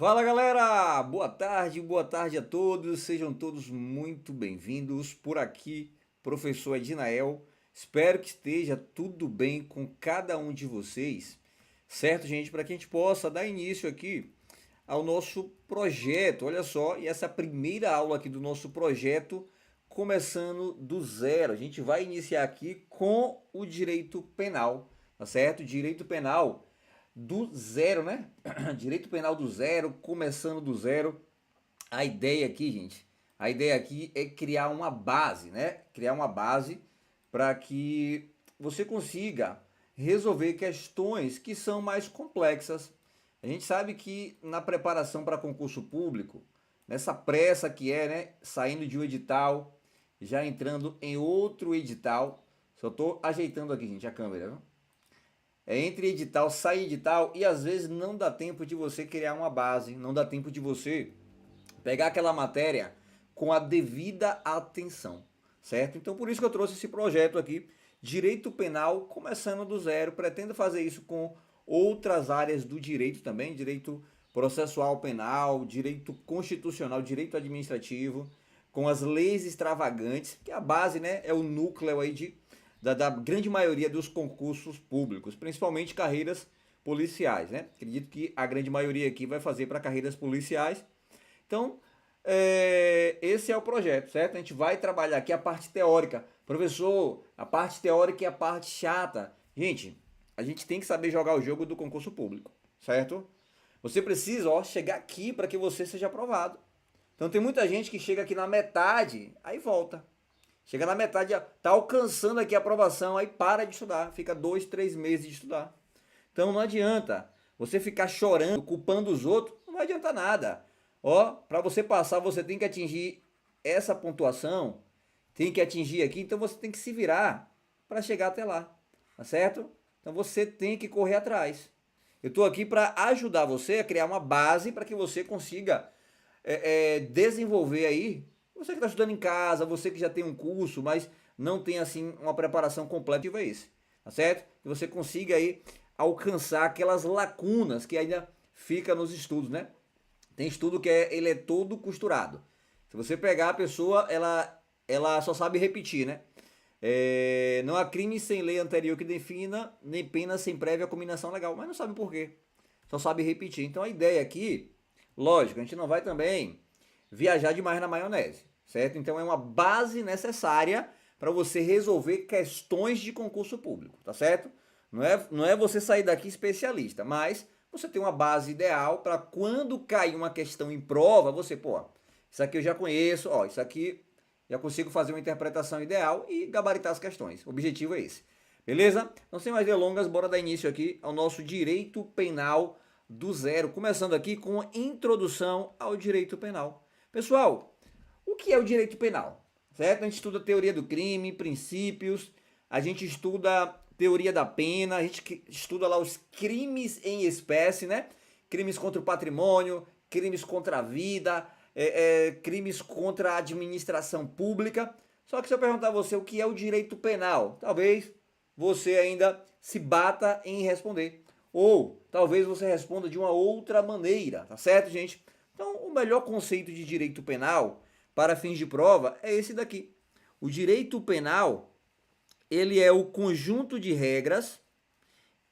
Fala galera, boa tarde a todos, sejam todos muito bem-vindos por aqui, professor Edinael. Espero que esteja tudo bem com cada um de vocês, certo, gente? Para que a gente possa dar início aqui ao nosso projeto. Olha só, e essa primeira aula aqui do nosso projeto, começando do zero. A gente vai iniciar aqui com o direito penal, tá certo? Direito penal do zero, né? Direito penal do zero, começando do zero. A ideia aqui, gente, a ideia aqui é criar uma base, né? Criar uma base para que você consiga resolver questões que são mais complexas. A gente sabe que na preparação para concurso público, nessa pressa que é, né? Saindo de um edital, já entrando em outro edital. Só estou ajeitando aqui, gente, a câmera, viu? É entre edital, sai edital e às vezes não dá tempo de você criar uma base, não dá tempo de você pegar aquela matéria com a devida atenção, certo? Então por isso que eu trouxe esse projeto aqui, Direito Penal começando do zero. Pretendo fazer isso com outras áreas do direito também, direito processual penal, direito constitucional, direito administrativo, com as leis extravagantes, que a base, né, é o núcleo aí da grande maioria dos concursos públicos, principalmente carreiras policiais, né? Acredito que a grande maioria aqui vai fazer para carreiras policiais. Então, esse é o projeto, certo? A gente vai trabalhar aqui a parte teórica. Professor, a parte teórica é a parte chata. Gente, a gente tem que saber jogar o jogo do concurso público, certo? Você precisa, chegar aqui para que você seja aprovado. Então tem muita gente que chega aqui na metade, aí volta. Chega na metade, tá alcançando aqui a aprovação, aí para de estudar, fica 2, 3 meses de estudar. Então não adianta você ficar chorando, culpando os outros, não vai adiantar nada. Para você passar, você tem que atingir essa pontuação, tem que atingir aqui, então você tem que se virar para chegar até lá, tá certo? Então você tem que correr atrás. Eu estou aqui para ajudar você a criar uma base para que você consiga desenvolver aí. Você que está estudando em casa, você que já tem um curso, mas não tem assim uma preparação completa, é esse, tá certo? Que você consiga aí alcançar aquelas lacunas que ainda fica nos estudos, né? Tem estudo que ele é todo costurado. Se você pegar a pessoa, ela só sabe repetir, né? Não há crime sem lei anterior que defina, nem pena sem prévia combinação legal, mas não sabe por quê. Só sabe repetir. Então a ideia aqui, lógico, a gente não vai também viajar demais na maionese, certo? Então é uma base necessária para você resolver questões de concurso público, tá certo? Não é você sair daqui especialista, mas você tem uma base ideal para quando cair uma questão em prova, você, isso aqui eu já conheço, isso aqui já consigo fazer uma interpretação ideal e gabaritar as questões. O objetivo é esse. Beleza? Então, sem mais delongas, bora dar início aqui ao nosso direito penal do zero, começando aqui com a introdução ao direito penal. Pessoal, o que é o direito penal? Certo? A gente estuda teoria do crime, princípios, a gente estuda teoria da pena, a gente estuda lá os crimes em espécie, né? Crimes contra o patrimônio, crimes contra a vida, crimes contra a administração pública. Só que se eu perguntar a você o que é o direito penal, talvez você ainda se bata em responder. Ou talvez você responda de uma outra maneira, tá certo, gente? Então, o melhor conceito de direito penal para fins de prova é esse daqui. O direito penal, ele é o conjunto de regras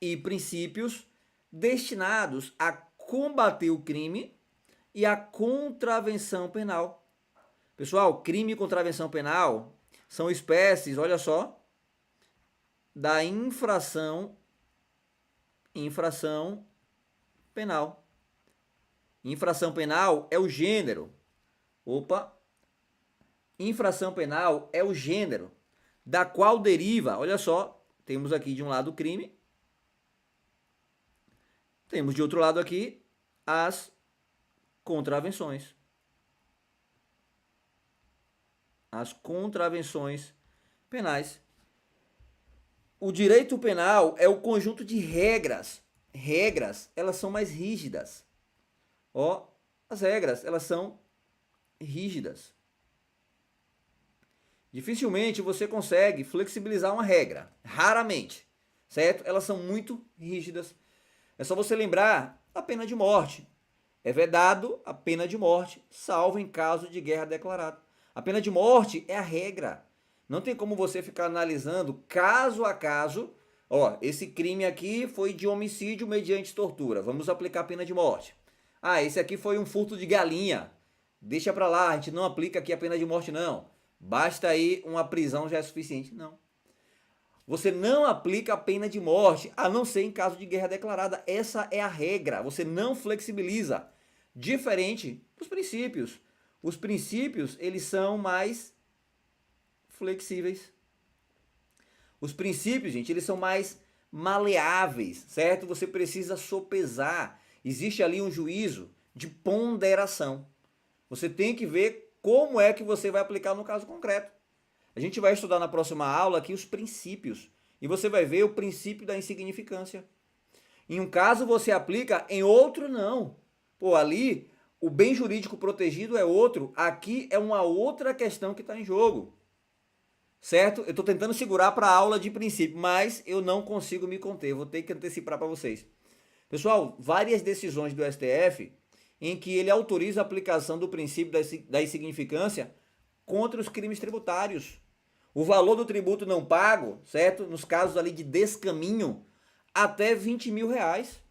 e princípios destinados a combater o crime e a contravenção penal. Pessoal, crime e contravenção penal são espécies, olha só, da infração penal. Infração penal é o gênero. Infração penal é o gênero da qual deriva, olha só, temos aqui de um lado o crime, temos de outro lado aqui as contravenções. As contravenções penais. O direito penal é o conjunto de regras. Regras, elas são mais rígidas. As regras, elas são rígidas. Dificilmente você consegue flexibilizar uma regra, raramente, certo? Elas são muito rígidas. É só você lembrar da pena de morte. É vedado a pena de morte, salvo em caso de guerra declarada. A pena de morte é a regra. Não tem como você ficar analisando caso a caso. Ó, esse crime aqui foi de homicídio mediante tortura. Vamos aplicar a pena de morte. Ah, esse aqui foi um furto de galinha. Deixa pra lá, a gente não aplica aqui a pena de morte, não. Basta aí uma prisão já é suficiente. Não. Você não aplica a pena de morte, a não ser em caso de guerra declarada. Essa é a regra. Você não flexibiliza. Diferente dos princípios. Os princípios, eles são mais flexíveis. Os princípios, gente, eles são mais maleáveis, certo? Você precisa sopesar. Existe ali um juízo de ponderação. Você tem que ver como é que você vai aplicar no caso concreto. A gente vai estudar na próxima aula aqui os princípios. E você vai ver o princípio da insignificância. Em um caso você aplica, em outro não. Pô, ali o bem jurídico protegido é outro. Aqui é uma outra questão que está em jogo. Certo? Eu estou tentando segurar para a aula de princípio, mas eu não consigo me conter. Vou ter que antecipar para vocês. Pessoal, várias decisões do STF em que ele autoriza a aplicação do princípio da insignificância contra os crimes tributários. O valor do tributo não pago, certo? Nos casos ali de descaminho, até 20 mil reais.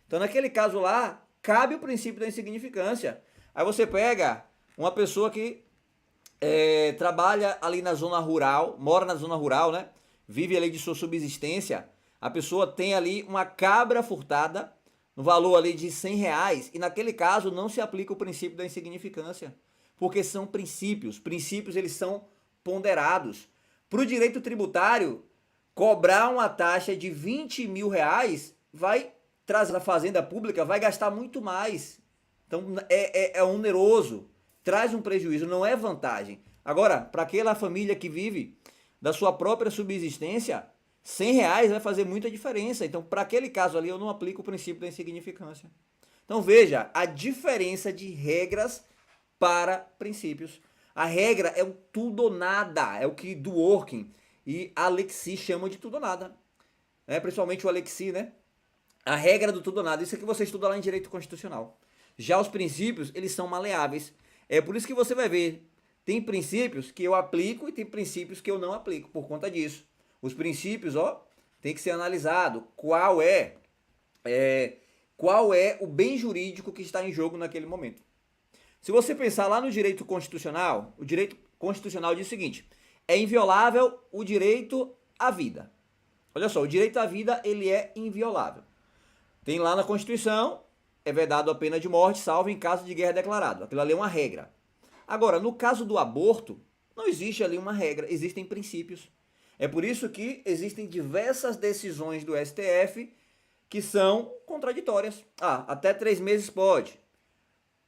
Então, naquele caso lá, cabe o princípio da insignificância. Aí você pega uma pessoa que trabalha ali na zona rural, mora na zona rural, né? Vive ali de sua subsistência. A pessoa tem ali uma cabra furtada, no valor ali de 100 reais, e naquele caso não se aplica o princípio da insignificância, porque são princípios. Princípios, eles são ponderados. Para o direito tributário, cobrar uma taxa de 20 mil reais vai trazer a fazenda pública, vai gastar muito mais. Então é oneroso, traz um prejuízo, não é vantagem. Agora, para aquela família que vive da sua própria subsistência, 100 reais vai fazer muita diferença. Então, para aquele caso ali, eu não aplico o princípio da insignificância. Então, veja a diferença de regras para princípios. A regra é o tudo ou nada, é o que Dworkin e Alexis chamam de tudo ou nada. Principalmente o Alexis, né? A regra do tudo ou nada, isso é que você estuda lá em direito constitucional. Já os princípios, eles são maleáveis. É por isso que você vai ver, tem princípios que eu aplico e tem princípios que eu não aplico, por conta disso. Os princípios, tem que ser analisado qual é o bem jurídico que está em jogo naquele momento. Se você pensar lá no direito constitucional, o direito constitucional diz o seguinte: é inviolável o direito à vida. Olha só, o direito à vida, ele é inviolável. Tem lá na Constituição, é vedado a pena de morte, salvo em caso de guerra declarado. Aquilo ali é uma regra. Agora, no caso do aborto, não existe ali uma regra, existem princípios. É por isso que existem diversas decisões do STF que são contraditórias. Até 3 meses pode.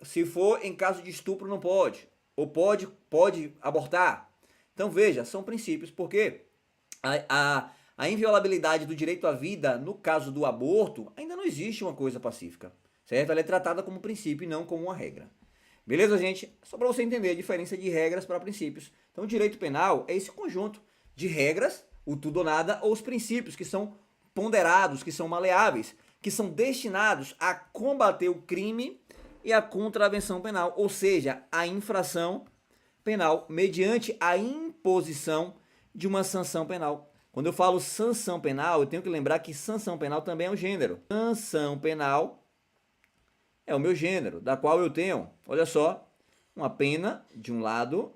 Se for em caso de estupro, não pode. Ou pode abortar. Então, veja, são princípios, porque a inviolabilidade do direito à vida, no caso do aborto, ainda não existe uma coisa pacífica. Certo? Ela é tratada como princípio e não como uma regra. Beleza, gente? Só para você entender a diferença de regras para princípios. Então, o direito penal é esse conjunto de regras, o tudo ou nada, ou os princípios que são ponderados, que são maleáveis, que são destinados a combater o crime e a contravenção penal, ou seja, a infração penal, mediante a imposição de uma sanção penal. Quando eu falo sanção penal, eu tenho que lembrar que sanção penal também é um gênero. Sanção penal é o meu gênero, da qual eu tenho, olha só, uma pena de um lado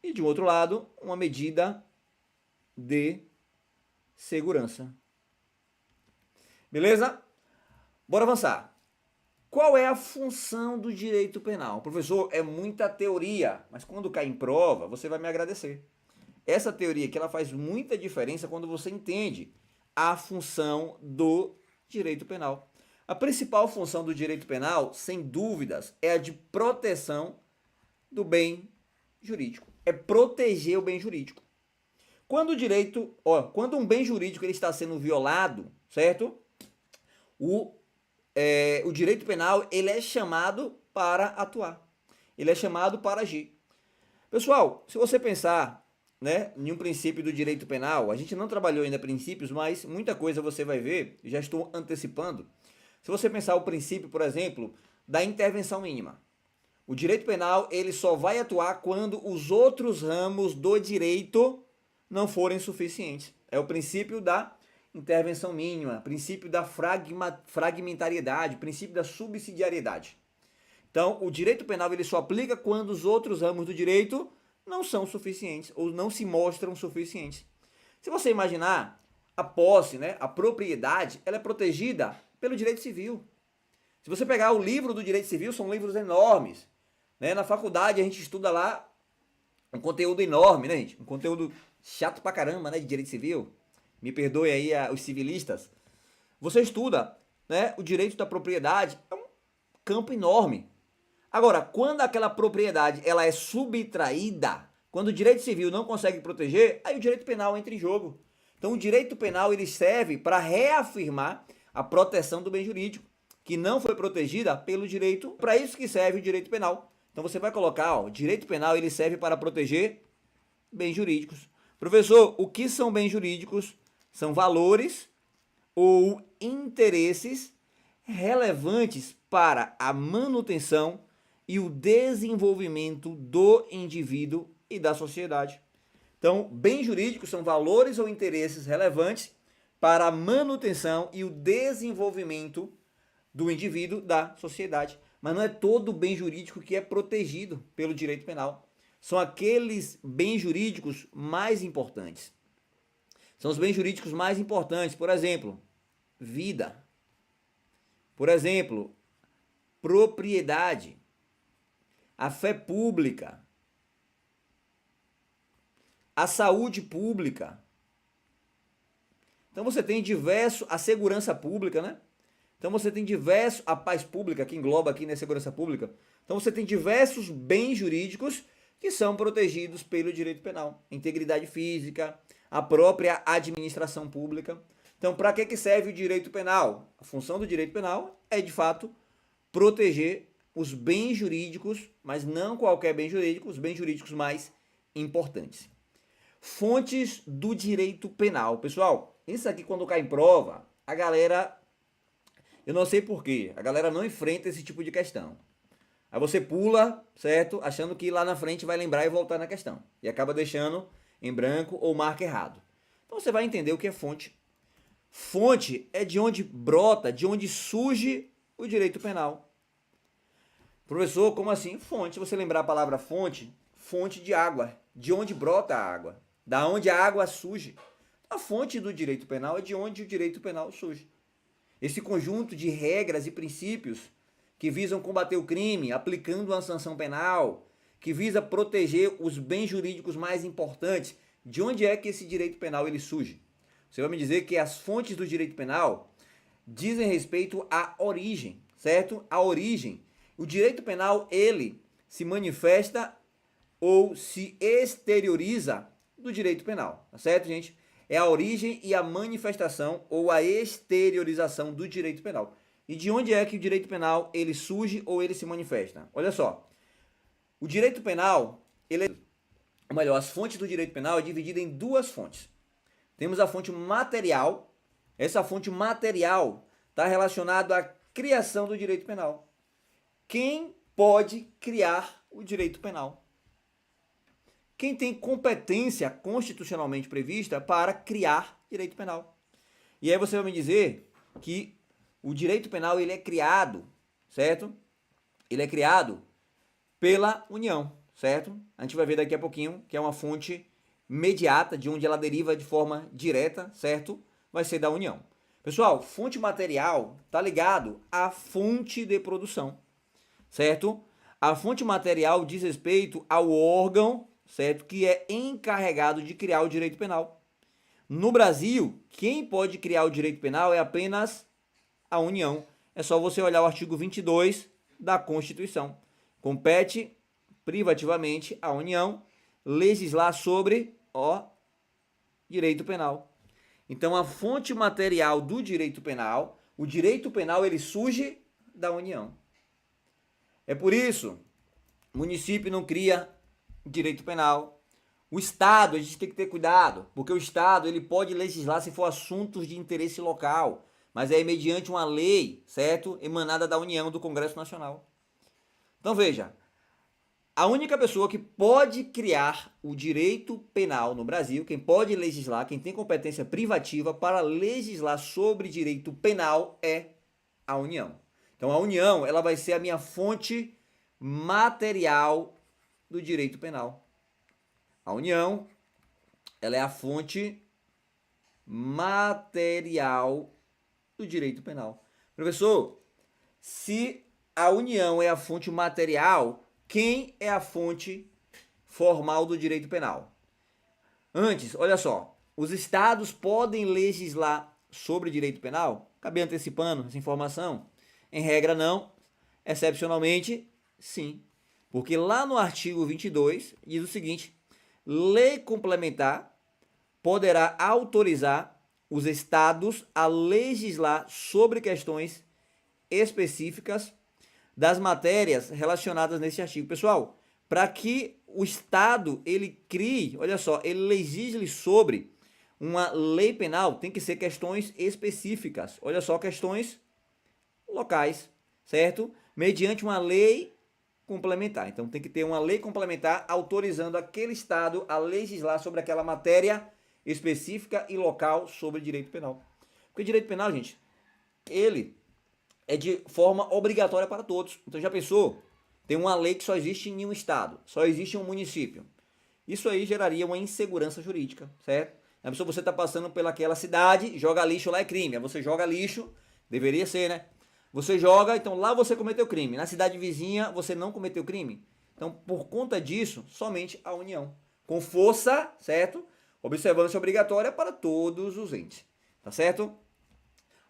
e de um outro lado, uma medida de segurança. Beleza? Bora avançar. Qual é a função do direito penal? Professor, é muita teoria, mas quando cai em prova, você vai me agradecer. Essa teoria aqui, ela faz muita diferença quando você entende a função do direito penal. A principal função do direito penal, sem dúvidas, é a de proteção do bem jurídico. É proteger o bem jurídico. Quando um bem jurídico ele está sendo violado, certo? O direito penal, ele é chamado para atuar. Ele é chamado para agir. Pessoal, se você pensar, né, em um princípio do direito penal, a gente não trabalhou ainda princípios, mas muita coisa você vai ver, já estou antecipando. Se você pensar o princípio, por exemplo, da intervenção mínima. O direito penal, ele só vai atuar quando os outros ramos do direito não forem suficientes. É o princípio da intervenção mínima, princípio da fragmentariedade, princípio da subsidiariedade. Então, o direito penal ele só aplica quando os outros ramos do direito não são suficientes ou não se mostram suficientes. Se você imaginar, a posse, né, a propriedade, ela é protegida pelo direito civil. Se você pegar o livro do direito civil, são livros enormes. Né? Na faculdade a gente estuda lá um conteúdo enorme, né, gente? Um conteúdo chato pra caramba, né, de direito civil. Me perdoe aí os civilistas. Você estuda, né, o direito da propriedade, é um campo enorme. Agora, quando aquela propriedade ela é subtraída, quando o direito civil não consegue proteger, aí o direito penal entra em jogo. Então, o direito penal ele serve para reafirmar a proteção do bem jurídico, que não foi protegida pelo direito. Para isso que serve o direito penal. Então, você vai colocar, ó, o direito penal ele serve para proteger bens jurídicos. Professor, o que são bens jurídicos? São valores ou interesses relevantes para a manutenção e o desenvolvimento do indivíduo e da sociedade. Então, bens jurídicos são valores ou interesses relevantes para a manutenção e o desenvolvimento do indivíduo da sociedade. Mas não é todo bem jurídico que é protegido pelo direito penal. São aqueles bens jurídicos mais importantes. São os bens jurídicos mais importantes, por exemplo, vida. Por exemplo, propriedade, a fé pública, a saúde pública. Então você tem a segurança pública, né? Então você tem a paz pública, que engloba aqui na segurança pública. Então você tem diversos bens jurídicos que são protegidos pelo direito penal. Integridade física, a própria administração pública. Então, para que serve o direito penal? A função do direito penal é, de fato, proteger os bens jurídicos, mas não qualquer bem jurídico, os bens jurídicos mais importantes. Fontes do direito penal. Pessoal, isso aqui quando cai em prova, a galera, eu não sei porquê, a galera não enfrenta esse tipo de questão. Aí você pula, certo? Achando que lá na frente vai lembrar e voltar na questão. E acaba deixando em branco ou marca errado. Então você vai entender o que é fonte. Fonte é de onde brota, de onde surge o direito penal. Professor, como assim? Fonte, você lembrar a palavra fonte, fonte de água, de onde brota a água, da onde a água surge. A fonte do direito penal é de onde o direito penal surge. Esse conjunto de regras e princípios que visam combater o crime, aplicando uma sanção penal, que visa proteger os bens jurídicos mais importantes, de onde é que esse direito penal ele surge? Você vai me dizer que as fontes do direito penal dizem respeito à origem, certo? A origem. O direito penal, ele se manifesta ou se exterioriza do direito penal, tá certo, gente? É a origem e a manifestação ou a exteriorização do direito penal. E de onde é que o direito penal ele surge ou ele se manifesta? Olha só, o direito penal, as fontes do direito penal é dividida em duas fontes. Temos a fonte material. Essa fonte material está relacionada à criação do direito penal. Quem pode criar o direito penal? Quem tem competência constitucionalmente prevista para criar direito penal? E aí você vai me dizer que o direito penal ele é criado, certo? Ele é criado pela União, certo? A gente vai ver daqui a pouquinho que é uma fonte imediata, de onde ela deriva de forma direta, certo? Vai ser da União. Pessoal, fonte material está ligado à fonte de produção, certo? A fonte material diz respeito ao órgão, certo? Que é encarregado de criar o direito penal. No Brasil, quem pode criar o direito penal é apenas a União. É só você olhar o artigo 22 da Constituição. Compete privativamente à União legislar sobre direito penal. Então, a fonte material do direito penal, o direito penal, ele surge da União. É por isso, o município não cria direito penal. O Estado, a gente tem que ter cuidado, porque o Estado ele pode legislar se for assuntos de interesse local. mas é mediante uma lei, certo? Emanada da União, do Congresso Nacional. Então veja, a única pessoa que pode criar o direito penal no Brasil, quem pode legislar, quem tem competência privativa para legislar sobre direito penal é a União. Então a União, ela vai ser a minha fonte material do direito penal. A União, ela é a fonte material do direito penal. Professor, se a União é a fonte material, quem é a fonte formal do direito penal? Antes, olha só, os estados podem legislar sobre direito penal? Acabei antecipando essa informação. Em regra, não. Excepcionalmente, sim. Porque lá no artigo 22 diz o seguinte: lei complementar poderá autorizar os estados a legislar sobre questões específicas das matérias relacionadas nesse artigo. Pessoal, para que o Estado ele crie, olha só, ele legisle sobre uma lei penal, tem que ser questões específicas. Olha só, questões locais, certo? Mediante uma lei complementar. Então tem que ter uma lei complementar autorizando aquele Estado a legislar sobre aquela matéria específica e local sobre direito penal. Porque direito penal, gente, ele é de forma obrigatória para todos. Então já pensou? Tem uma lei que só existe em um estado, só existe em um município. Isso aí geraria uma insegurança jurídica, certo? A pessoa, você está passando pelaquela cidade, joga lixo, lá é crime. Aí você joga lixo, deveria ser, né? Você joga, então lá você cometeu crime. Na cidade vizinha você não cometeu crime. Então, por conta disso, somente a União. Com força, certo? Observância obrigatória para todos os entes. Tá certo?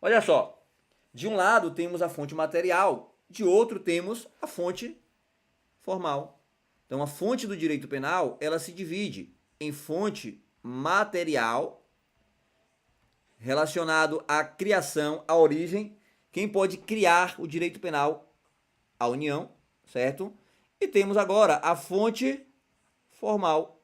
Olha só. De um lado temos a fonte material, de outro temos a fonte formal. Então a fonte do direito penal, ela se divide em fonte material, relacionado à criação, à origem. Quem pode criar o direito penal? A União, certo? E temos agora a fonte formal.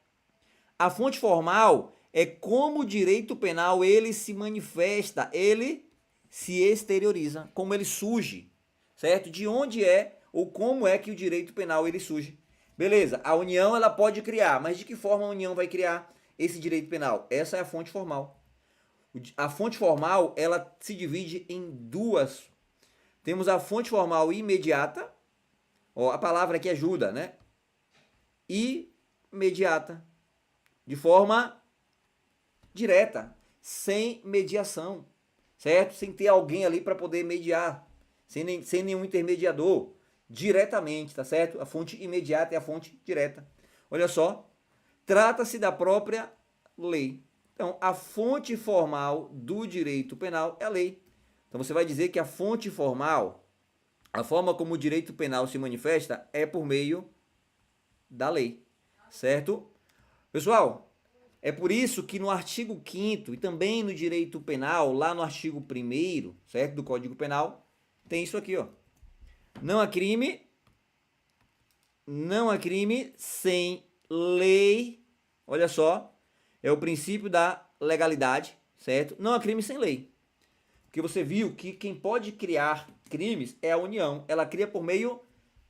A fonte formal é como o direito penal ele se manifesta, ele se exterioriza, como ele surge, certo? De onde é ou como é que o direito penal ele surge. Beleza, a União ela pode criar, mas de que forma a União vai criar esse direito penal? Essa é a fonte formal. A fonte formal ela se divide em duas. Temos a fonte formal imediata, ó, a palavra aqui ajuda, né? Imediata, de forma direta, sem mediação, certo? Sem ter alguém ali para poder mediar, sem nenhum intermediador, diretamente, tá certo? A fonte imediata é a fonte direta. Olha só, trata-se da própria lei. Então, a fonte formal do direito penal é a lei. Então, você vai dizer que a fonte formal, a forma como o direito penal se manifesta é por meio da lei, certo? Pessoal, é por isso que no artigo 5º e também no direito penal, lá no artigo 1º, certo, do Código Penal, tem isso aqui, ó. Não há crime sem lei. Olha só, é o princípio da legalidade, certo? Não há crime sem lei. Porque você viu que quem pode criar crimes é a União. Ela cria por meio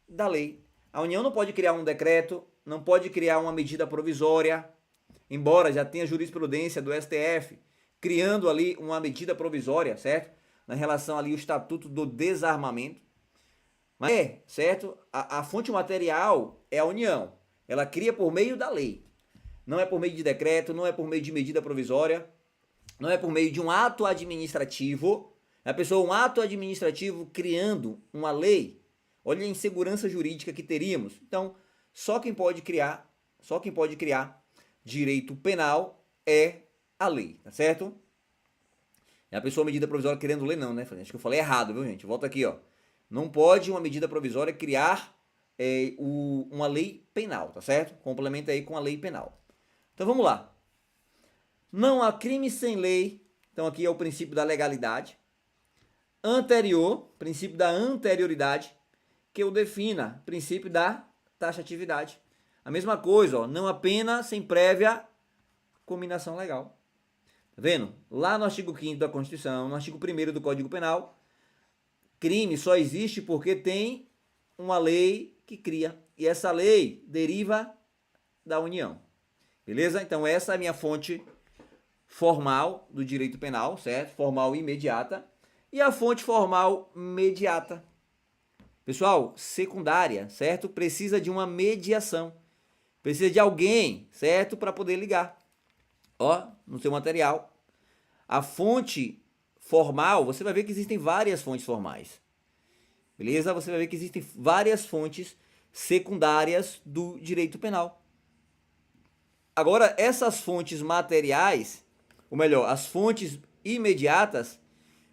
da lei. A União não pode criar um decreto, não pode criar uma medida provisória, embora já tenha jurisprudência do STF criando ali uma medida provisória, certo? Na relação ali ao Estatuto do Desarmamento. Mas é, certo? A fonte material é a União. Ela cria por meio da lei. Não é por meio de decreto, não é por meio de medida provisória, não é por meio de um ato administrativo. A pessoa, um ato administrativo criando uma lei, olha a insegurança jurídica que teríamos. Então, só quem pode criar direito penal é a lei, tá certo? E a pessoa, medida provisória querendo lei, não, né? Acho que eu falei errado, viu, gente? Volta aqui, ó. Não pode uma medida provisória criar uma lei penal, tá certo? Complementa aí com a lei penal. Então vamos lá. Não há crime sem lei. Então aqui é o princípio da legalidade. Anterior, princípio da anterioridade, que eu defina, princípio da taxatividade. A mesma coisa, ó, não há pena sem prévia cominação legal. Tá vendo? Lá no artigo 5º da Constituição, no artigo 1º do Código Penal, crime só existe porque tem uma lei que cria. E essa lei deriva da União. Beleza? Então essa é a minha fonte formal do direito penal, certo? Formal imediata. E a fonte formal mediata. Pessoal, secundária, certo? Precisa de uma mediação. Precisa de alguém, certo? Para poder ligar. Ó, no seu material. A fonte formal, você vai ver que existem várias fontes formais. Beleza? Você vai ver que existem várias fontes secundárias do direito penal. Agora, essas fontes materiais, ou melhor, as fontes imediatas,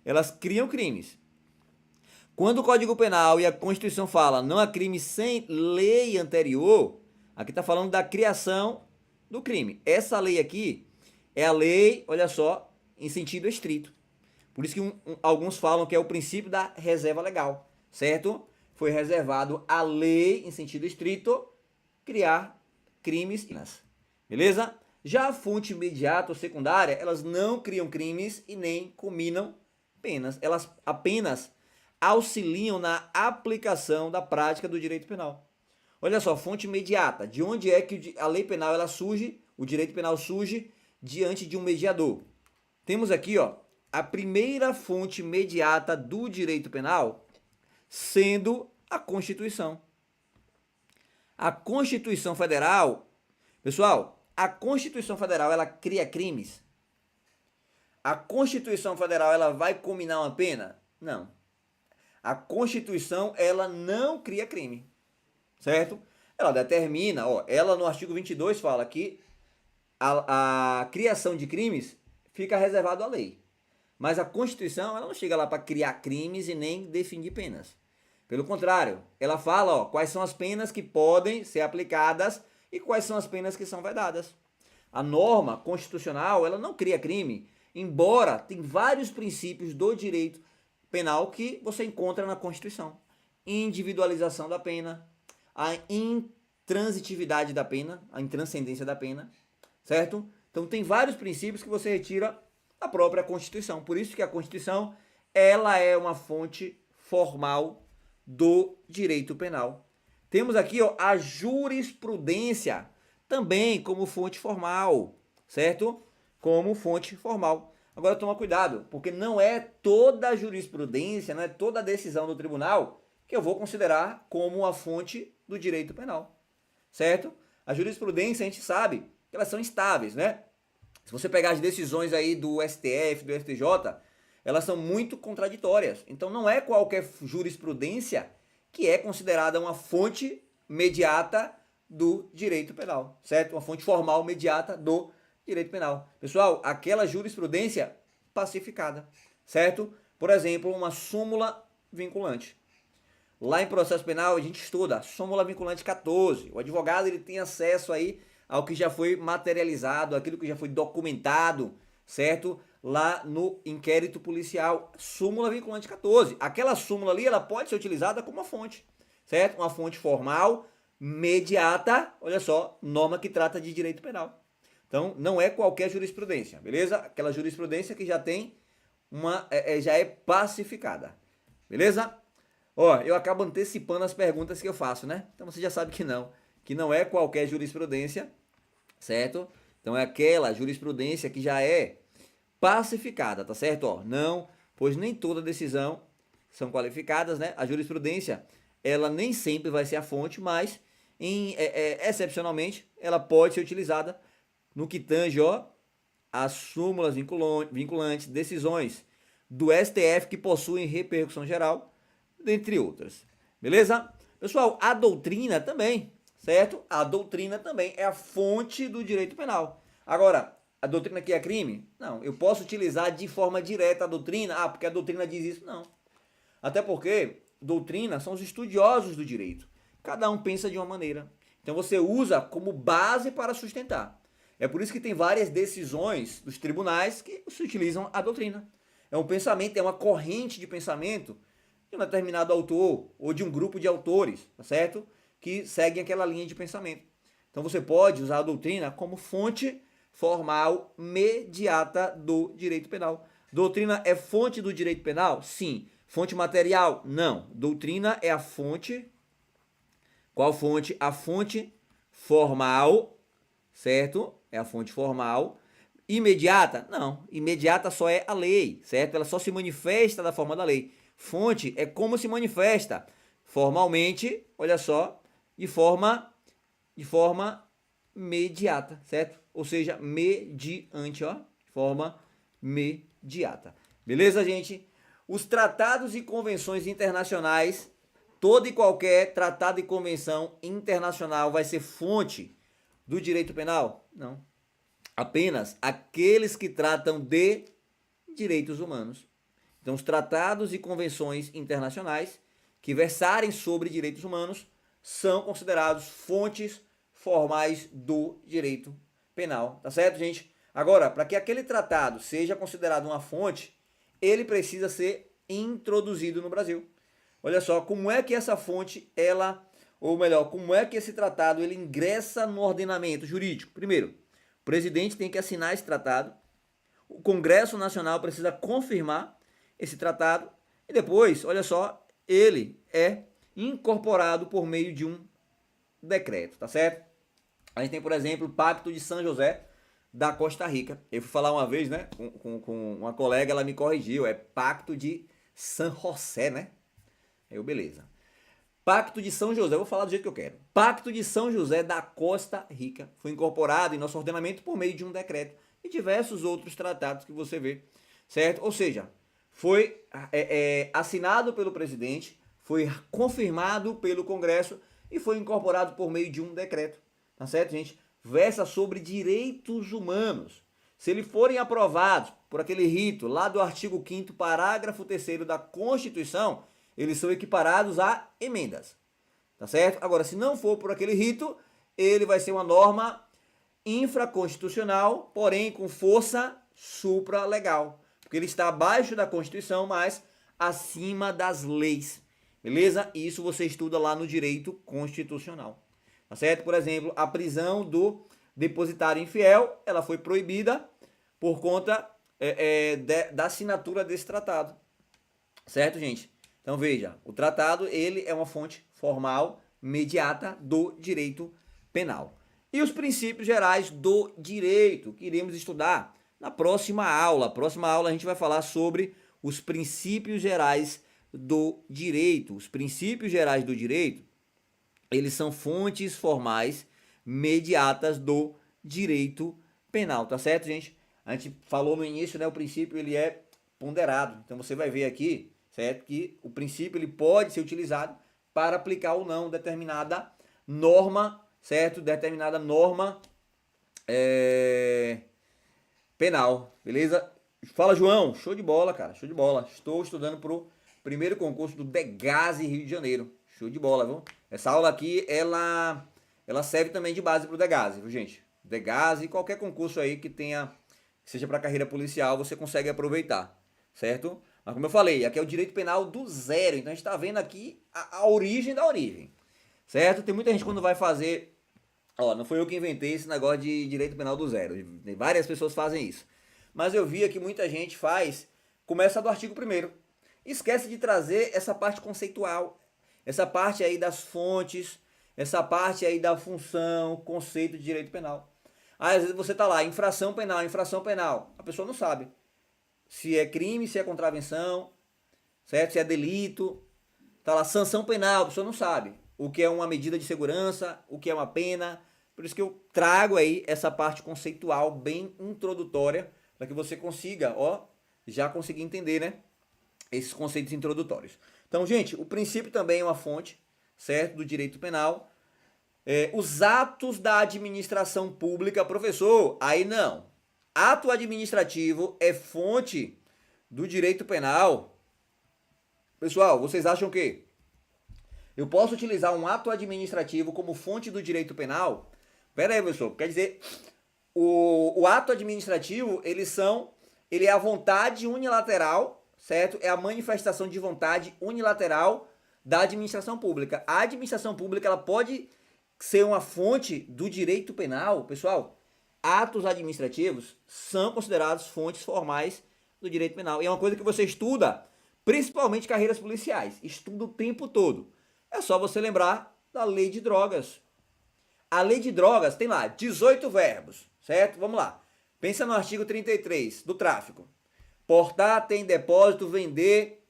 elas criam crimes. Quando o Código Penal e a Constituição falam não há crime sem lei anterior, aqui está falando da criação do crime. Essa lei aqui é a lei, olha só, em sentido estrito. Por isso que alguns falam que é o princípio da reserva legal, certo? Foi reservado à lei, em sentido estrito, criar crimes. Beleza? Já a fonte imediata ou secundária, elas não criam crimes e nem cominam penas. Elas apenas auxiliam na aplicação da prática do direito penal. Olha só, fonte imediata. De onde é que a lei penal ela surge, o direito penal surge diante de um mediador? Temos aqui, ó, a primeira fonte imediata do direito penal sendo a Constituição. A Constituição Federal, pessoal, a Constituição Federal ela cria crimes? A Constituição Federal ela vai cominar uma pena? Não. A Constituição ela não cria crime, certo? Ela determina, ó, ela no artigo 22 fala que a criação de crimes fica reservado à lei. Mas a Constituição ela não chega lá para criar crimes e nem definir penas. Pelo contrário, ela fala, ó, quais são as penas que podem ser aplicadas e quais são as penas que são vedadas. A norma constitucional ela não cria crime, embora tem vários princípios do direito penal que você encontra na Constituição. Individualização da pena, a intransitividade da pena, a intranscendência da pena, certo? Então tem vários princípios que você retira da própria Constituição. Por isso que a Constituição ela é uma fonte formal do direito penal. Temos aqui, ó, a jurisprudência também como fonte formal, certo? Como fonte formal. Agora toma cuidado, porque não é toda a jurisprudência, não é toda a decisão do tribunal que eu vou considerar como a fonte do direito penal, certo? A jurisprudência a gente sabe que elas são instáveis, né? Se você pegar as decisões aí do STF, do STJ, elas são muito contraditórias. Então não é qualquer jurisprudência que é considerada uma fonte mediata do direito penal, certo? Uma fonte formal mediata do direito penal. Pessoal, aquela jurisprudência pacificada, certo? Por exemplo, uma súmula vinculante. Lá em processo penal a gente estuda a súmula vinculante 14. O advogado ele tem acesso aí ao que já foi materializado, aquilo que já foi documentado, certo? Lá no inquérito policial, súmula vinculante 14. Aquela súmula ali, ela pode ser utilizada como uma fonte, certo? Uma fonte formal, mediata, olha só, norma que trata de direito penal. Então, não é qualquer jurisprudência, beleza? Aquela jurisprudência que já tem já é pacificada, beleza? Ó, eu acabo antecipando as perguntas que eu faço, né? Então você já sabe que não é qualquer jurisprudência, certo? Então é aquela jurisprudência que já é pacificada, tá certo? Ó, não, pois nem toda decisão são qualificadas, né? A jurisprudência, ela nem sempre vai ser a fonte, mas excepcionalmente ela pode ser utilizada no que tange, ó, as súmulas vinculantes, decisões do STF que possuem repercussão geral, dentre outras. Beleza? Pessoal, a doutrina também, certo? A doutrina também é a fonte do direito penal. Agora, a doutrina aqui é crime? Não. Eu posso utilizar de forma direta a doutrina? Ah, porque a doutrina diz isso? Não. Até porque doutrina são os estudiosos do direito. Cada um pensa de uma maneira. Então você usa como base para sustentar. É por isso que tem várias decisões dos tribunais que se utilizam a doutrina. É um pensamento, é uma corrente de pensamento de um determinado autor ou de um grupo de autores, tá certo? Que seguem aquela linha de pensamento. Então você pode usar a doutrina como fonte formal mediata do direito penal. Doutrina é fonte do direito penal? Sim. Fonte material? Não. Doutrina é a fonte. Qual fonte? A fonte formal, certo? É a fonte formal. Imediata? Não. Imediata só é a lei, certo? Ela só se manifesta da forma da lei. Fonte é como se manifesta formalmente, olha só, de forma mediata, certo? Ou seja, mediante, ó, de forma mediata. Beleza, gente? Os tratados e convenções internacionais, todo e qualquer tratado e convenção internacional vai ser fonte do direito penal? Não. Apenas aqueles que tratam de direitos humanos. Então, os tratados e convenções internacionais que versarem sobre direitos humanos são considerados fontes formais do direito penal. Tá certo, gente? Agora, para que aquele tratado seja considerado uma fonte, ele precisa ser introduzido no Brasil. Olha só, como é que essa fonte, ou melhor, como é que esse tratado ele ingressa no ordenamento jurídico? Primeiro, o presidente tem que assinar esse tratado, o Congresso Nacional precisa confirmar esse tratado e depois, olha só, ele é incorporado por meio de um decreto, tá certo? A gente tem, por exemplo, o Pacto de São José da Costa Rica. Eu fui falar uma vez, né, com uma colega, ela me corrigiu, é Pacto de San José, né? Beleza. Pacto de São José, eu vou falar do jeito que eu quero. Pacto de São José da Costa Rica foi incorporado em nosso ordenamento por meio de um decreto e diversos outros tratados que você vê, certo? Ou seja, foi assinado pelo presidente, foi confirmado pelo Congresso e foi incorporado por meio de um decreto, tá certo, gente? Versa sobre direitos humanos. Se eles forem aprovados por aquele rito lá do artigo 5º, parágrafo 3º da Constituição, eles são equiparados a emendas, tá certo? Agora, se não for por aquele rito, ele vai ser uma norma infraconstitucional, porém com força supralegal, porque ele está abaixo da Constituição, mas acima das leis, beleza? Isso você estuda lá no direito constitucional, tá certo? Por exemplo, a prisão do depositário infiel, ela foi proibida por conta da assinatura desse tratado, certo, gente? Então veja, o tratado ele é uma fonte formal mediata do direito penal. E os princípios gerais do direito que iremos estudar na próxima aula. Próxima aula a gente vai falar sobre os princípios gerais do direito. Os princípios gerais do direito, eles são fontes formais mediatas do direito penal, tá certo, gente? A gente falou no início, né, o princípio ele é ponderado. Então você vai ver aqui, certo, que o princípio ele pode ser utilizado para aplicar ou não determinada norma, certo? Determinada norma penal, beleza? Fala, João, show de bola, cara, show de bola. Estou estudando pro primeiro concurso do DEGASE Rio de Janeiro, show de bola, viu? Essa aula aqui, ela serve também de base pro DEGASE, viu, gente? DEGASE, qualquer concurso aí que tenha, que seja para carreira policial, você consegue aproveitar, certo? Mas como eu falei, aqui é o direito penal do zero, então a gente está vendo aqui a origem da origem, certo? Tem muita gente quando vai fazer, ó, não foi eu que inventei esse negócio de direito penal do zero, várias pessoas fazem isso, mas eu vi que muita gente começa do artigo 1º, esquece de trazer essa parte conceitual, essa parte aí das fontes, essa parte aí da função, conceito de direito penal. Aí às vezes você tá lá, infração penal, a pessoa não sabe se é crime, se é contravenção, certo? Se é delito. Tá lá, sanção penal, a pessoa não sabe o que é uma medida de segurança, o que é uma pena. Por isso que eu trago aí essa parte conceitual bem introdutória, para que você consiga, ó, já conseguir entender, né, esses conceitos introdutórios. Então, gente, o princípio também é uma fonte, certo, do direito penal. Os atos da administração pública, professor, aí não. Ato administrativo é fonte do direito penal. Pessoal, vocês acham que eu posso utilizar um ato administrativo como fonte do direito penal? Pera aí, professor. Quer dizer, o ato administrativo, ele é a vontade unilateral, certo? É a manifestação de vontade unilateral da administração pública. A administração pública, ela pode ser uma fonte do direito penal, pessoal. atos administrativos são considerados fontes formais do direito penal. E é uma coisa que você estuda, principalmente carreiras policiais. Estuda o tempo todo. É só você lembrar da lei de drogas. A lei de drogas tem lá 18 verbos, certo? Vamos lá. Pensa no artigo 33 do tráfico. Portar, ter em depósito, vender,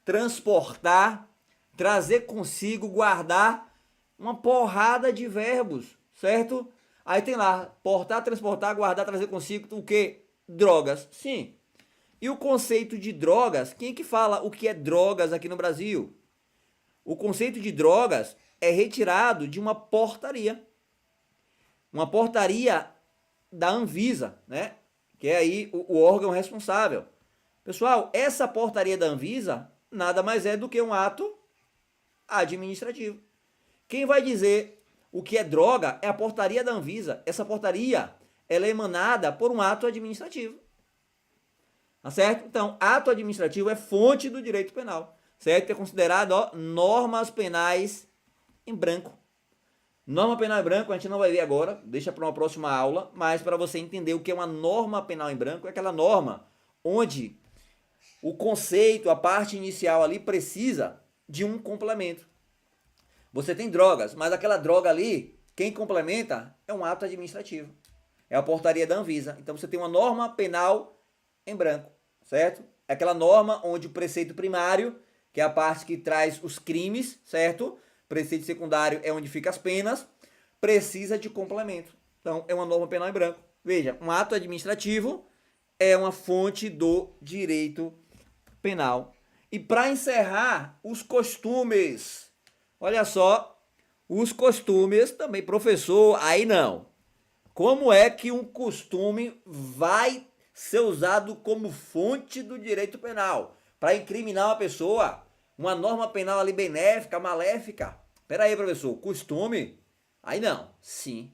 transportar, trazer consigo, guardar, uma porrada de verbos, certo? Aí tem lá, portar, transportar, guardar, trazer consigo, o quê? Drogas. Sim. E o conceito de drogas, quem é que fala o que é drogas aqui no Brasil? O conceito de drogas é retirado de uma portaria. Uma portaria da Anvisa, né? Que é aí o órgão responsável. Pessoal, essa portaria da Anvisa nada mais é do que um ato administrativo. Quem vai dizer o que é droga é a portaria da Anvisa. Essa portaria, ela é emanada por um ato administrativo. Tá certo? Então, ato administrativo é fonte do direito penal. Certo? É considerado, ó, normas penais em branco. Norma penal em branco a gente não vai ver agora, deixa para uma próxima aula, mas para você entender o que é uma norma penal em branco, é aquela norma onde o conceito, a parte inicial ali precisa de um complemento. Você tem drogas, mas aquela droga ali, quem complementa é um ato administrativo. É a portaria da Anvisa. Então você tem uma norma penal em branco, certo? É aquela norma onde o preceito primário, que é a parte que traz os crimes, certo? Preceito secundário é onde ficam as penas, precisa de complemento. Então, é uma norma penal em branco. Veja, um ato administrativo é uma fonte do direito penal. E para encerrar, os costumes. Olha só, os costumes também, professor, aí não. Como é que um costume vai ser usado como fonte do direito penal? Para incriminar uma pessoa, uma norma penal ali benéfica, maléfica. Pera aí, professor, costume? Aí não, sim.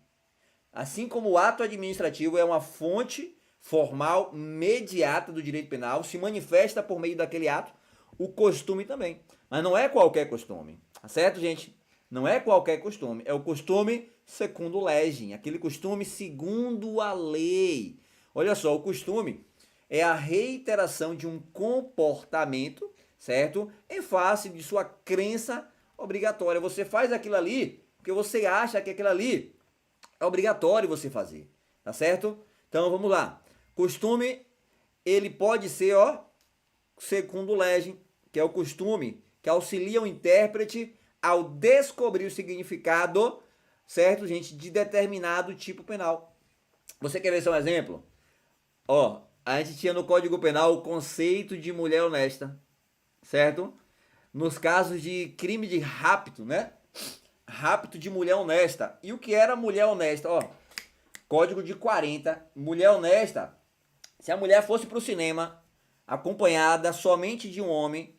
Assim como o ato administrativo é uma fonte formal imediata do direito penal, se manifesta por meio daquele ato, o costume também. Mas não é qualquer costume, tá certo, gente? Não é qualquer costume, é o costume segundo legem, aquele costume segundo a lei. Olha só, o costume é a reiteração de um comportamento, certo? Em face de sua crença obrigatória. Você faz aquilo ali porque você acha que aquilo ali é obrigatório você fazer, tá certo? Então vamos lá. Costume, ele pode ser, ó, segundo legem, que é o costume que auxilia o intérprete ao descobrir o significado, certo, gente, de determinado tipo penal. Você quer ver só um exemplo? Ó, a gente tinha no Código Penal o conceito de mulher honesta, certo? Nos casos de crime de rapto, né? Rapto de mulher honesta. E o que era mulher honesta? Ó, Código de 40, mulher honesta. Se a mulher fosse para o cinema acompanhada somente de um homem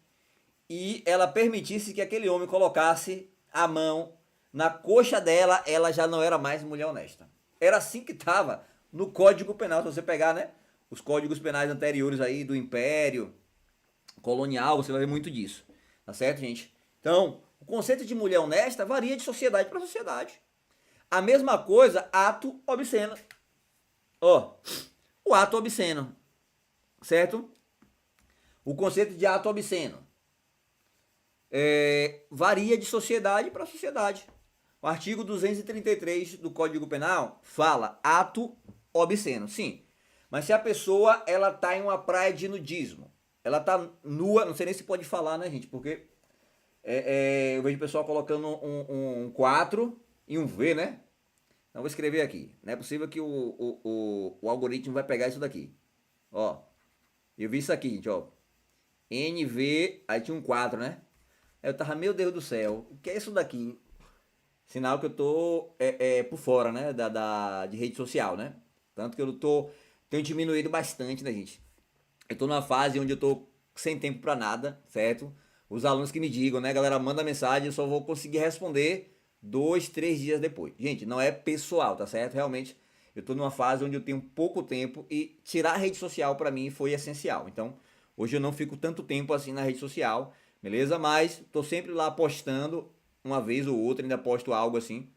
e ela permitisse que aquele homem colocasse a mão na coxa dela, ela já não era mais mulher honesta. Era assim que estava no Código Penal. Se você pegar, né, os códigos penais anteriores aí do Império Colonial, você vai ver muito disso. Tá certo, gente? Então, o conceito de mulher honesta varia de sociedade para sociedade. A mesma coisa, ato obsceno. Ó, o ato obsceno, certo? O conceito de ato obsceno varia de sociedade para sociedade. O artigo 233 do Código Penal fala ato obsceno, sim. Mas se a pessoa ela tá em uma praia de nudismo, ela tá nua, não sei nem se pode falar, né, gente? Porque eu vejo o pessoal colocando um 4 e um V, né? Então vou escrever aqui. Não é possível que o algoritmo vai pegar isso daqui. Ó, eu vi isso aqui, gente, ó. NV, aí tinha um 4, né? Aí eu tava, meu Deus do céu, o que é isso daqui? Sinal que eu tô por fora, né? De rede social, né? Tanto que tenho diminuído bastante, né, gente? Eu tô numa fase onde eu tô sem tempo pra nada, certo? Os alunos que me digam, né, galera, manda mensagem, eu só vou conseguir responder 2, 3 dias depois. Gente, não é pessoal, tá certo? Realmente, eu tô numa fase onde eu tenho pouco tempo e tirar a rede social pra mim foi essencial. Então, hoje eu não fico tanto tempo assim na rede social, beleza? Mas tô sempre lá postando, uma vez ou outra, ainda posto algo assim,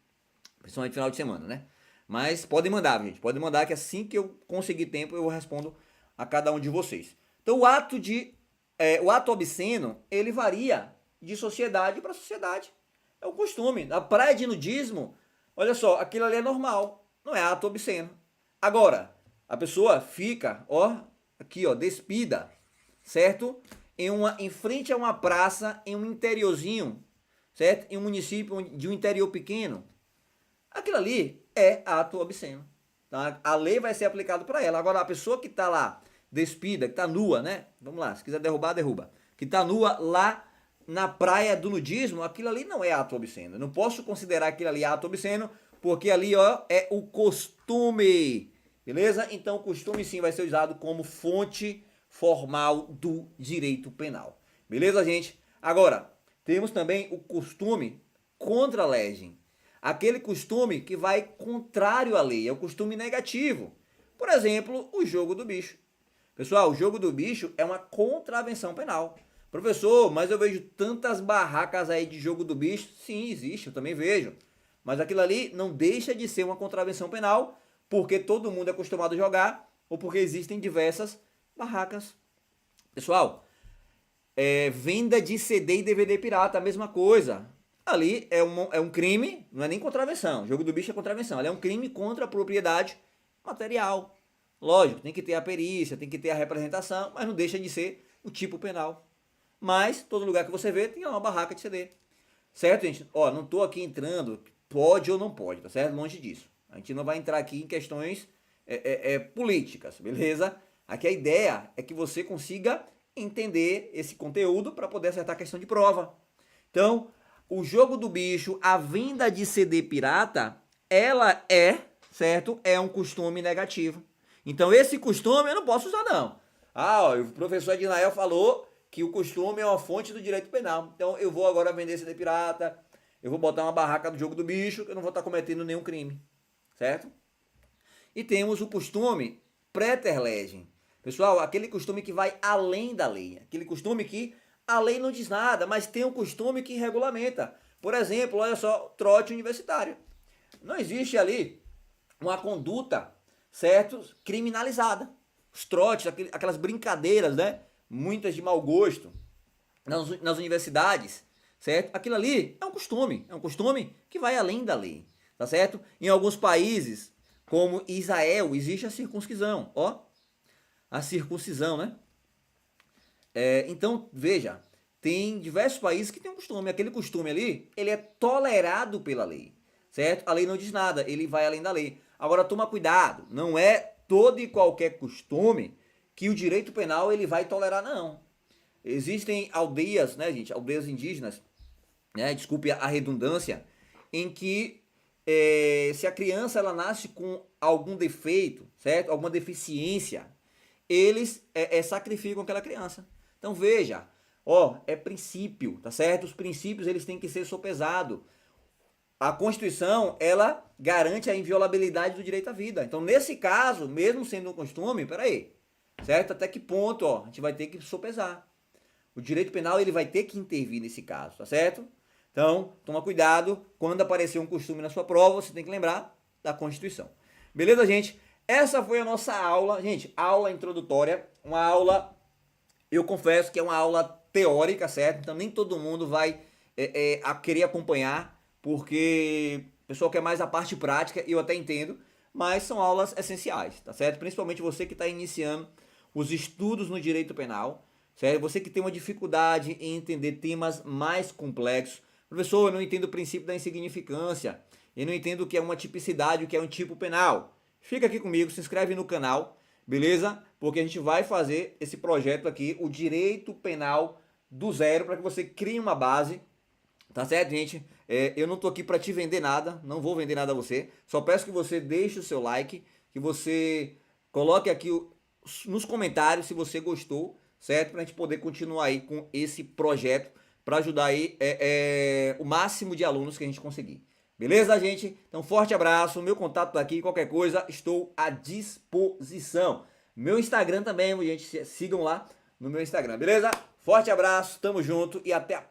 principalmente no final de semana, né? Mas podem mandar, gente. Podem mandar que assim que eu conseguir tempo eu respondo a cada um de vocês. Então o ato obsceno, ele varia de sociedade para sociedade. É o costume. Na praia de nudismo, olha só, aquilo ali é normal. Não é ato obsceno. Agora, a pessoa fica, ó, aqui, ó, despida, certo? Em frente a uma praça, em um interiorzinho, certo? Em um município de um interior pequeno. Aquilo ali é ato obsceno. Tá? A lei vai ser aplicada para ela. Agora, a pessoa que está lá, despida, que está nua, né? Vamos lá, se quiser derrubar, derruba. Que está nua lá na praia do nudismo, aquilo ali não é ato obsceno. Eu não posso considerar aquilo ali ato obsceno, porque ali, ó, é o costume. Beleza? Então, o costume sim vai ser usado como fonte formal do direito penal. Beleza, gente? Agora, temos também o costume contra legem. Aquele costume que vai contrário à lei, é o costume negativo. Por exemplo, o jogo do bicho. Pessoal, o jogo do bicho é uma contravenção penal. Professor, mas eu vejo tantas barracas aí de jogo do bicho. Sim, existe, eu também vejo. Mas aquilo ali não deixa de ser uma contravenção penal, porque todo mundo é acostumado a jogar, ou porque existem diversas barracas. Pessoal, venda de CD e DVD pirata, a mesma coisa. Ali é um crime, não é nem contravenção. O jogo do bicho é contravenção. Ali é um crime contra a propriedade material. Lógico, tem que ter a perícia, tem que ter a representação, mas não deixa de ser o tipo penal. Mas todo lugar que você vê tem uma barraca de CD. Certo, gente? Ó, não tô aqui entrando, pode ou não pode, tá certo? Longe disso. A gente não vai entrar aqui em questões políticas, beleza? Aqui a ideia é que você consiga entender esse conteúdo para poder acertar a questão de prova. Então, o jogo do bicho, a venda de CD pirata, ela certo? É um costume negativo. Então, esse costume eu não posso usar, não. Ah, ó, o professor Ednael falou que o costume é uma fonte do direito penal. Então, eu vou agora vender CD pirata, eu vou botar uma barraca do jogo do bicho, que eu não vou estar cometendo nenhum crime. Certo? E temos o costume preter legem. Pessoal, aquele costume que vai além da lei. Aquele costume que a lei não diz nada, mas tem um costume que regulamenta. Por exemplo, olha só, trote universitário. Não existe ali uma conduta, certo, criminalizada. Os trotes, aquelas brincadeiras, né, muitas de mau gosto, nas universidades, certo? Aquilo ali é um costume que vai além da lei, tá certo? Em alguns países, como Israel, existe a circuncisão, ó, a circuncisão, né? Então, veja, tem diversos países que tem um costume. Aquele costume ali, ele é tolerado pela lei, certo? A lei não diz nada, ele vai além da lei. Agora, toma cuidado, não é todo e qualquer costume que o direito penal ele vai tolerar, não. Existem aldeias, né, gente, aldeias indígenas, né, desculpe a redundância, em que se a criança ela nasce com algum defeito, certo? Alguma deficiência, eles sacrificam aquela criança. Então veja, ó, é princípio, tá certo? Os princípios eles têm que ser sopesados. A Constituição, ela garante a inviolabilidade do direito à vida. Então, nesse caso, mesmo sendo um costume, peraí, certo? Até que ponto, ó, a gente vai ter que sopesar. O direito penal, ele vai ter que intervir nesse caso, tá certo? Então, toma cuidado, quando aparecer um costume na sua prova, você tem que lembrar da Constituição. Beleza, gente? Essa foi a nossa aula, gente, aula introdutória, uma aula, eu confesso que é uma aula teórica, certo? Então, nem todo mundo vai querer acompanhar, porque o pessoal quer mais a parte prática, e eu até entendo, mas são aulas essenciais, tá certo? Principalmente você que está iniciando os estudos no direito penal, certo? Você que tem uma dificuldade em entender temas mais complexos. Professor, eu não entendo o princípio da insignificância, eu não entendo o que é uma tipicidade, o que é um tipo penal. Fica aqui comigo, se inscreve no canal, beleza? Porque a gente vai fazer esse projeto aqui, o direito penal do zero, para que você crie uma base. Tá certo, gente? Eu não tô aqui para te vender nada, não vou vender nada a você. Só peço que você deixe o seu like, que você coloque aqui nos comentários se você gostou, certo? Pra gente poder continuar aí com esse projeto, para ajudar aí o máximo de alunos que a gente conseguir. Beleza, gente? Então, forte abraço, meu contato tá aqui, qualquer coisa, estou à disposição. Meu Instagram também, gente, sigam lá no meu Instagram, beleza? Forte abraço, tamo junto e até a